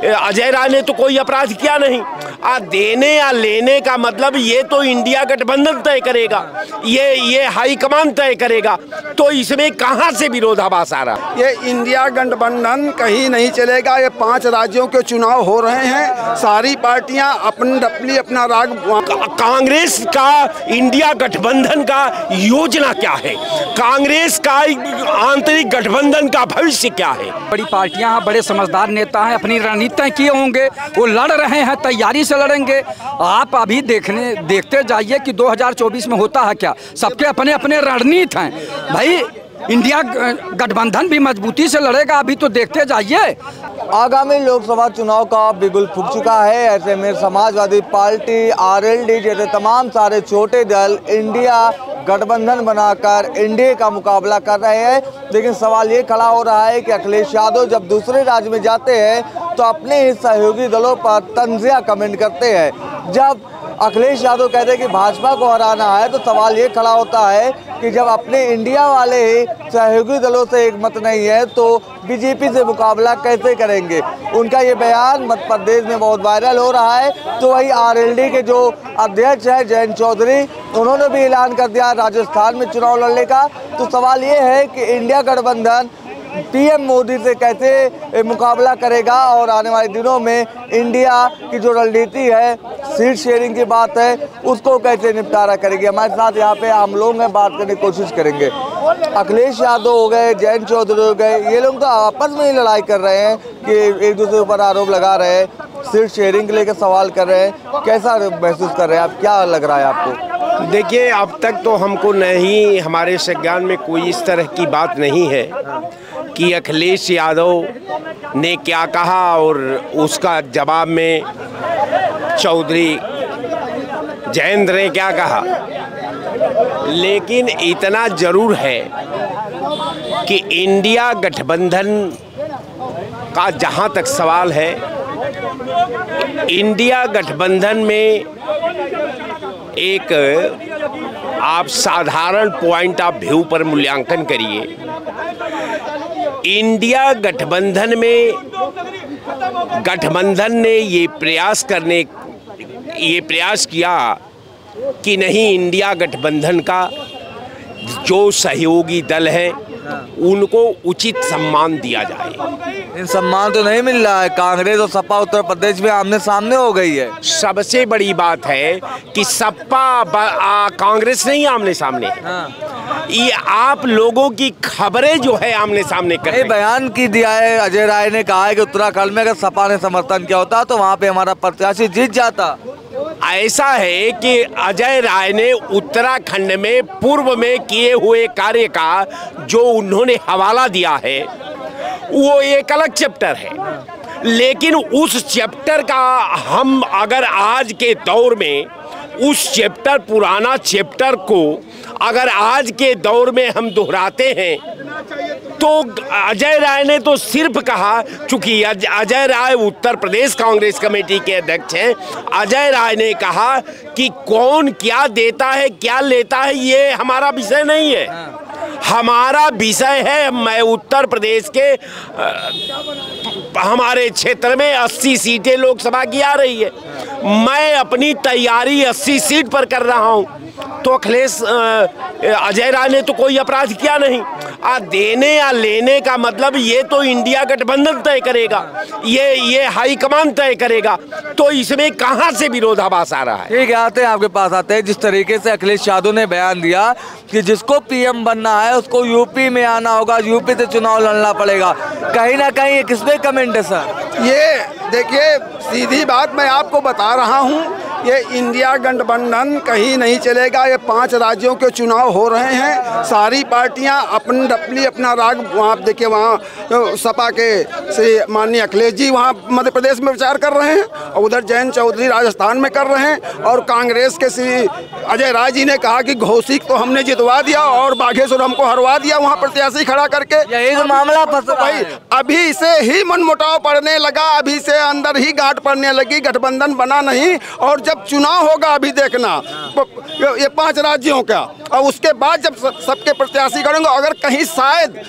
अजय राय ने तो कोई अपराध किया नहीं। देने या लेने का मतलब ये तो इंडिया गठबंधन तय करेगा, ये हाईकमान तय करेगा। तो इसमें कहाँ से विरोधाभास आ रहा? ये इंडिया गठबंधन कहीं नहीं चलेगा। ये 5 राज्यों के चुनाव हो रहे हैं, सारी पार्टियां अपनी अपना राग। कांग्रेस का इंडिया गठबंधन का योजना क्या है? कांग्रेस का आंतरिक गठबंधन का भविष्य क्या है? बड़ी पार्टियां हैं, बड़े समझदार नेता हैं, अपनी रणनीति किए होंगे, वो लड़ रहे हैं, तैयारी से लड़ेंगे। आप अभी देखते जाइए कि 2024 में होता है क्या। सबके अपने अपने रणनीति हैं भाई। इंडिया गठबंधन भी मजबूती से लड़ेगा, अभी तो देखते जाइए। आगामी लोकसभा चुनाव का बिगुल फूंक चुका है। ऐसे में समाजवादी पार्टी, आरएलडी जैसे तमाम सारे छोटे दल इंडिया गठबंधन बनाकर एनडीए का मुकाबला कर रहे हैं। लेकिन सवाल ये खड़ा हो रहा है कि अखिलेश यादव जब दूसरे राज्य में जाते हैं तो अपने ही सहयोगी दलों पर तंजिया कमेंट करते हैं। जब अखिलेश यादव कहते हैं कि भाजपा को हराना है तो सवाल ये खड़ा होता है कि जब अपने इंडिया वाले ही सहयोगी दलों से एक मत नहीं है तो बीजेपी से मुकाबला कैसे करेंगे। उनका ये बयान मध्य प्रदेश में बहुत वायरल हो रहा है। तो वही आरएलडी के जो अध्यक्ष है जयंत चौधरी, उन्होंने भी ऐलान कर दिया राजस्थान में चुनाव लड़ने का। तो सवाल ये है कि इंडिया गठबंधन पीएम मोदी से कैसे मुकाबला करेगा और आने वाले दिनों में इंडिया की जो रणनीति है, सीट शेयरिंग की बात है, उसको कैसे निपटारा करेगी। हमारे साथ यहाँ पे हम लोग हैं, बात करने की कोशिश करेंगे। अखिलेश यादव हो गए, जयंत चौधरी हो गए, ये लोग तो आपस में ही लड़ाई कर रहे हैं कि एक दूसरे ऊपर आरोप लगा रहे हैं, सीट शेयरिंग को लेकर सवाल कर रहे हैं। कैसा महसूस कर रहे हैं आप, क्या लग रहा है आपको? देखिए, अब तक तो हमको नहीं, हमारे संज्ञान में कोई इस तरह की बात नहीं है कि अखिलेश यादव ने क्या कहा और उसका जवाब में चौधरी जयेंद्र ने क्या कहा। लेकिन इतना जरूर है कि इंडिया गठबंधन का जहां तक सवाल है, इंडिया गठबंधन में एक आप साधारण पॉइंट ऑफ व्यू पर मूल्यांकन करिए। इंडिया गठबंधन में गठबंधन ने ये प्रयास किया कि नहीं, इंडिया गठबंधन का जो सहयोगी दल है उनको उचित सम्मान दिया जाए। सम्मान तो नहीं मिल रहा है। कांग्रेस और सपा उत्तर प्रदेश में आमने सामने हो गई है। सबसे बड़ी बात है कि सपा कांग्रेस नहीं आमने सामने। ये आप लोगों की खबरें जो है आमने सामने कर रहे हैं। बयान की दिया है, अजय राय ने कहा है कि उत्तराखंड में अगर सपा ने समर्थन किया होता तो वहाँ पे हमारा प्रत्याशी जीत जाता। ऐसा है कि अजय राय ने उत्तराखंड में पूर्व में किए हुए कार्य का जो उन्होंने हवाला दिया है वो एक अलग चैप्टर है। लेकिन उस चैप्टर का हम अगर आज के दौर में उस चैप्टर, पुराना चैप्टर को अगर आज के दौर में हम दोहराते हैं तो अजय राय ने तो सिर्फ कहा, चूंकि अजय राय उत्तर प्रदेश कांग्रेस कमेटी के अध्यक्ष हैं, अजय राय ने कहा कि कौन क्या देता है क्या लेता है ये हमारा विषय नहीं है। हमारा विषय है, मैं उत्तर प्रदेश के हमारे क्षेत्र में 80 सीटें लोकसभा की आ रही है, मैं अपनी तैयारी 80 सीट पर कर रहा हूं। तो अखिलेश अजय राय ने तो कोई अपराध किया नहीं। देने या लेने का मतलब ये तो इंडिया गठबंधन तय करेगा, ये हाईकमान तय करेगा। तो इसमें कहाँ से विरोधाभास आ रहा है? ठीक है, आते हैं आपके पास आते हैं। जिस तरीके से अखिलेश यादव ने बयान दिया कि जिसको पीएम बनना है उसको यूपी में आना होगा, यूपी से चुनाव लड़ना पड़ेगा, कहीं ना कहीं ये किसमें कमेंट है सर? ये देखिए, सीधी बात मैं आपको बता रहा हूँ, ये इंडिया गठबंधन कहीं नहीं चलेगा। ये 5 राज्यों के चुनाव हो रहे हैं, सारी पार्टियां अपनी अपना राग। वहाँ देखिए, वहाँ सपा के से माननीय अखिलेश जी वहाँ मध्य प्रदेश में प्रचार कर रहे हैं और उधर जयंत चौधरी राजस्थान में कर रहे हैं। और कांग्रेस के श्री अजय राय जी ने कहा कि घोषित तो हमने जितवा दिया और बागेश्वर हमको हरवा दिया वहाँ प्रत्याशी खड़ा करके। यही तो मामला भाई, अभी से ही मनमुटाव पड़ने लगा, अभी से अंदर ही गांठ पड़ने लगी, गठबंधन बना नहीं। और जब चुनाव होगा अभी देखना ये 5 राज्यों का, और उसके बाद जब सबके प्रत्याशी करेंगे, अगर कहीं शायद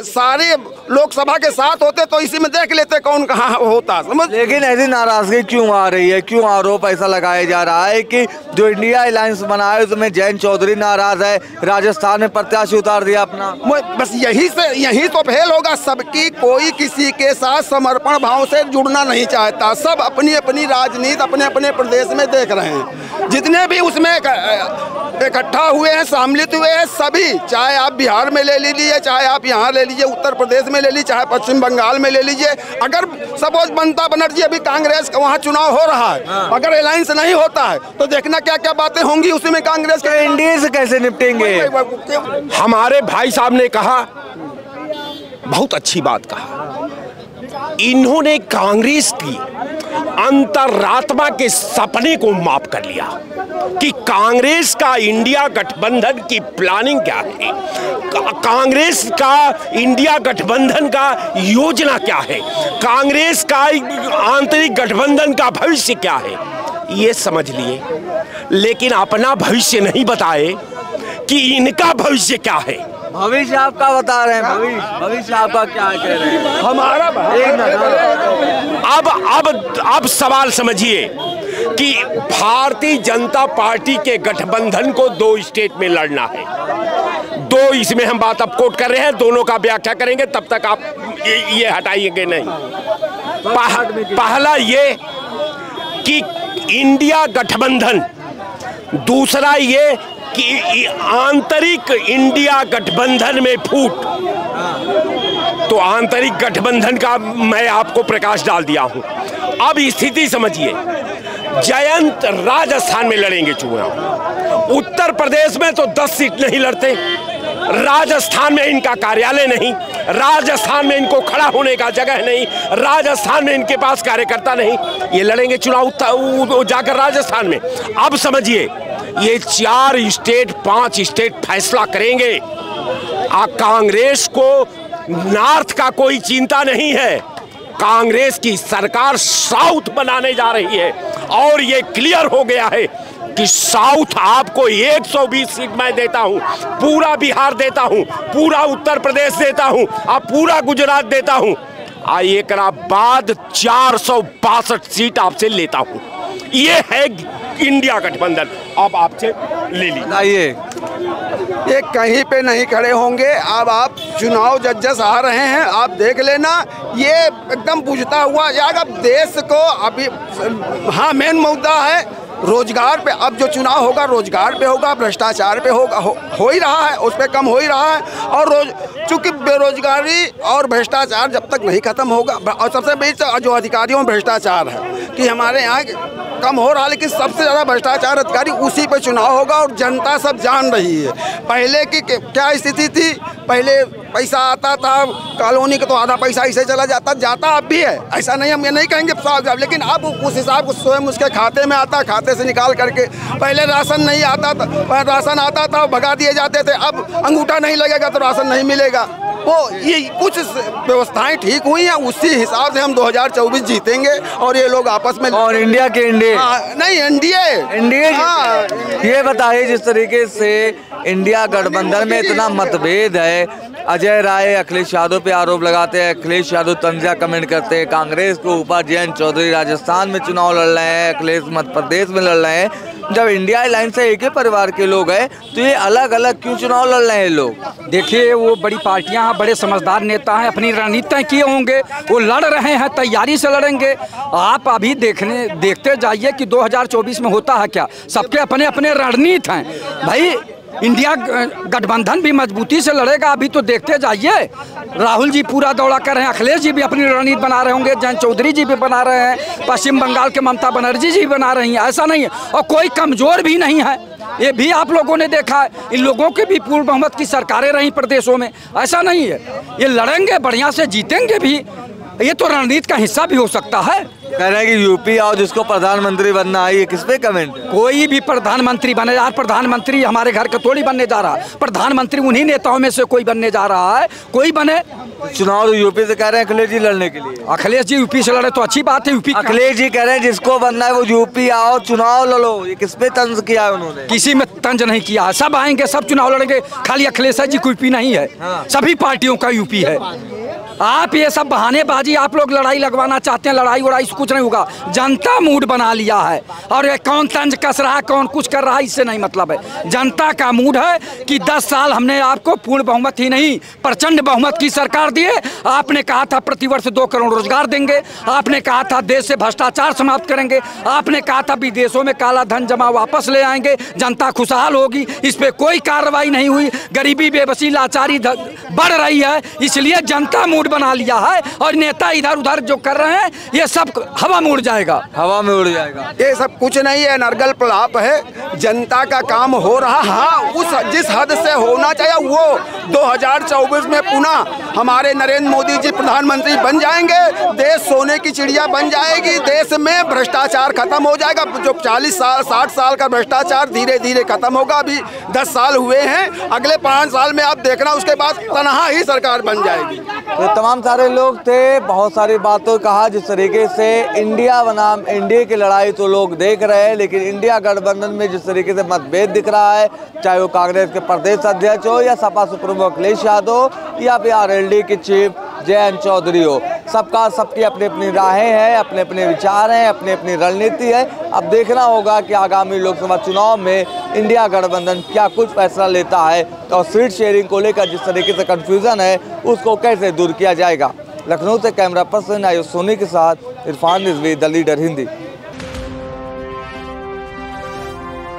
सारे लोकसभा के साथ होते तो इसी में देख लेते कौन कहाँ होता, समझ। लेकिन ऐसी नाराजगी क्यों आ रही है, क्यों आरोप ऐसा लगाया जा रहा है कि जो इंडिया अलायंस बना है उसमें जयंत चौधरी नाराज है, राजस्थान में प्रत्याशी उतार दिया अपना। बस यही तो फेल होगा सबकी, कोई किसी के साथ समर्पण भाव से जुड़ना नहीं चाहता, सब अपनी अपनी राजनीति अपने अपने प्रदेश में देख रहे हैं। जितने भी उसमें इकट्ठा हुए हैं, सम्मिलित हुए हैं, सभी, चाहे आप बिहार में ले लीजिए, चाहे आप यहाँ ले लीजिए, उत्तर प्रदेश में ले लीजिए, चाहे पश्चिम बंगाल में ले लीजिए। अगर सपोज ममता बनर्जी, अभी कांग्रेस का वहाँ चुनाव हो रहा है, अगर अलायंस नहीं होता है तो देखना क्या क्या बातें होंगी उसी में कांग्रेस के। एनडीए से कैसे निपटेंगे? हमारे भाई साहब ने कहा, बहुत अच्छी बात कहा, इन्होंने कांग्रेस की अंतरात्मा के सपने को माफ कर लिया कि कांग्रेस का इंडिया गठबंधन की प्लानिंग क्या है, कांग्रेस का इंडिया गठबंधन का योजना क्या है, कांग्रेस का आंतरिक गठबंधन का भविष्य क्या है, ये समझ लिए, लेकिन अपना भविष्य नहीं बताए कि इनका भविष्य क्या है। भविष्य आपका बता रहे हैं, भविष्य आपका क्या कह रहे हैं? हमारा अब सवाल समझिए कि भारतीय जनता पार्टी के गठबंधन को 2 स्टेट में लड़ना है। 2 इसमें हम बात अब कोट कर रहे हैं, दोनों का व्याख्या करेंगे, तब तक आप ये हटाइएंगे नहीं। पहला ये कि इंडिया गठबंधन, दूसरा ये कि आंतरिक इंडिया गठबंधन में फूट। तो आंतरिक गठबंधन का मैं आपको प्रकाश डाल दिया हूं। अब स्थिति समझिए, जयंत राजस्थान में लड़ेंगे चुनाव, उत्तर प्रदेश में तो 10 सीट नहीं लड़ते, राजस्थान में इनका कार्यालय नहीं, राजस्थान में इनको खड़ा होने का जगह नहीं, राजस्थान में इनके पास कार्यकर्ता नहीं, ये लड़ेंगे चुनाव जाकर राजस्थान में। अब समझिए, ये 4 स्टेट 5 स्टेट फैसला करेंगे। कांग्रेस को नॉर्थ का कोई चिंता नहीं है, कांग्रेस की सरकार साउथ बनाने जा रही है, और ये क्लियर हो गया है कि साउथ आपको 120 सीट मैं देता हूं, पूरा बिहार देता हूं, पूरा उत्तर प्रदेश देता हूं, अब पूरा गुजरात देता हूं, एक बाद 462 सीट आपसे लेता हूं। ये है इंडिया गठबंधन। अब आपसे ले लीजिए, ये कहीं पे नहीं खड़े होंगे। अब आप चुनाव जजेस आ रहे हैं, आप देख लेना, ये एकदम बुझता हुआ जाएगा देश को। अभी हाँ, मेन मुद्दा है रोजगार पे। अब जो चुनाव होगा रोजगार पे होगा, भ्रष्टाचार पे होगा, हो ही रहा है, उस पे कम हो ही रहा है। और चूंकि बेरोजगारी और भ्रष्टाचार जब तक नहीं खत्म होगा, और सबसे बड़ी जो अधिकारियों में भ्रष्टाचार है कि हमारे यहाँ कम हो रहा, लेकिन सबसे ज़्यादा भ्रष्टाचार अधिकारी उसी पे चुनाव होगा, और जनता सब जान रही है। पहले की क्या स्थिति थी, पहले पैसा आता था कॉलोनी का तो आधा पैसा ऐसे चला जाता अब भी है, ऐसा नहीं, हम ये नहीं कहेंगे, लेकिन अब उस हिसाब से स्वयं उसके खाते में आता, खाते से निकाल करके। पहले राशन नहीं आता था, राशन आता था भगा दिए जाते थे, अब अंगूठा नहीं लगेगा तो राशन नहीं मिलेगा। वो ये कुछ व्यवस्थाएं ठीक हुई हैं, उसी हिसाब से हम 2024 जीतेंगे, और ये लोग आपस में। और इंडिया के एनडीए नहीं, एनडीए। हाँ, ये बताइए, जिस तरीके से इंडिया गठबंधन में इतना मतभेद है, अजय राय अखिलेश यादव पे आरोप लगाते हैं, अखिलेश यादव तंजिया कमेंट करते हैं, कांग्रेस के ऊपर जयंत चौधरी राजस्थान में चुनाव लड़ रहे हैं, अखिलेश मध्य प्रदेश में लड़ रहे हैं। जब इंडिया अलायंस से एक ही परिवार के लोग हैं, तो ये अलग अलग क्यों चुनाव लड़ रहे हैं लोग? देखिए, वो बड़ी पार्टियां हैं, बड़े समझदार नेता हैं, अपनी रणनीति किए होंगे, वो लड़ रहे हैं, तैयारी से लड़ेंगे। आप अभी देखते जाइए कि 2024 में होता है क्या, सबके अपने अपने रणनीति हैं भाई। इंडिया गठबंधन भी मजबूती से लड़ेगा, अभी तो देखते जाइए। राहुल जी पूरा दौड़ा कर रहे हैं, अखिलेश जी भी अपनी रणनीति बना रहे होंगे, जयंत चौधरी जी भी बना रहे हैं, पश्चिम बंगाल के ममता बनर्जी जी बना रही हैं, ऐसा नहीं है। और कोई कमजोर भी नहीं है, ये भी आप लोगों ने देखा है, इन लोगों के भी पूर्ण बहुमत की सरकारें रही प्रदेशों में, ऐसा नहीं है। ये लड़ेंगे, बढ़िया से जीतेंगे भी, ये तो रणनीति का हिस्सा भी हो सकता है। कह रहे हैं कि यूपी आओ जिसको प्रधानमंत्री बनना है, ये किस पे कमेंट? कोई भी प्रधानमंत्री बने, यार प्रधानमंत्री हमारे घर का थोड़ी बनने जा रहा, प्रधानमंत्री उन्हीं नेताओं में से कोई बनने जा रहा है, कोई बने। चुनाव तो यूपी से कह रहे हैं अखिलेश जी लड़ने के लिए। अखिलेश जी यूपी से लड़े तो अच्छी बात है। यूपी अखिलेश जी कह रहे हैं जिसको बनना है वो यूपी आओ चुनाव लड़ो, ये किस पे तंज किया है उन्होंने? किसी में तंज नहीं किया है, सब आएंगे, सब चुनाव लड़ेंगे। खाली अखिलेश जी को यूपी नहीं है, सभी पार्टियों का यूपी है। आप ये सब बहानेबाजी, आप लोग लड़ाई लगवाना चाहते हैं, लड़ाई वड़ाई से कुछ नहीं होगा। जनता मूड बना लिया है और ये कौन तंज कस रहा है, कौन कुछ कर रहा है, इससे नहीं मतलब है। जनता का मूड है कि 10 साल हमने आपको पूर्ण बहुमत ही नहीं प्रचंड बहुमत की सरकार दिए। आपने कहा था प्रतिवर्ष 2 करोड़ रोजगार देंगे, आपने कहा था देश से भ्रष्टाचार समाप्त करेंगे, आपने कहा था विदेशों में काला धन जमा वापस ले आएंगे, जनता खुशहाल होगी। इस पे कोई कार्रवाई नहीं हुई, गरीबी बेबसी लाचारी बढ़ रही है, इसलिए जनता मूड बना लिया है और नेता इधर उधर जो कर रहे हैं ये सब हवा में उड़ जाएगा, हवा में उड़ जाएगा। ये सब कुछ नहीं है, नरगल प्रलाप है। जनता का काम हो रहा, हाँ उस जिस हद से होना चाहिए वो 2024 में पुनः हमारे नरेंद्र मोदी जी प्रधानमंत्री बन जाएंगे, देश सोने की चिड़िया बन जाएगी, देश में भ्रष्टाचार खत्म हो जाएगा। जो 40 साल 60 साल का भ्रष्टाचार धीरे धीरे खत्म होगा। अभी 10 साल हुए हैं, अगले 5 साल में आप देखना उसके बाद तनहा ही सरकार बन जाएगी। तो तमाम सारे लोग थे, बहुत सारी बातों कहा जिस तरीके से इंडिया बनाम एनडीए की लड़ाई तो लोग देख रहे हैं, लेकिन इंडिया गठबंधन में जिस तरीके से मतभेद दिख रहा है, चाहे वो कांग्रेस के प्रदेश अध्यक्ष हो या सपा सुप्रीमो अखिलेश यादव या फिर आरएलडी के चीफ जयंत चौधरी हो, सबका सबकी अपनी अपनी राहें हैं, अपने अपने विचार हैं, अपनी अपनी रणनीति है। अब देखना होगा कि आगामी लोकसभा चुनाव में इंडिया गठबंधन क्या कुछ फैसला लेता है और सीट शेयरिंग को लेकर जिस तरीके से कंफ्यूजन है उसको कैसे दूर किया जाएगा। लखनऊ से कैमरा पर्सन आयुष सोनी के साथ इरफान रिजवी, द लीडर हिंदी।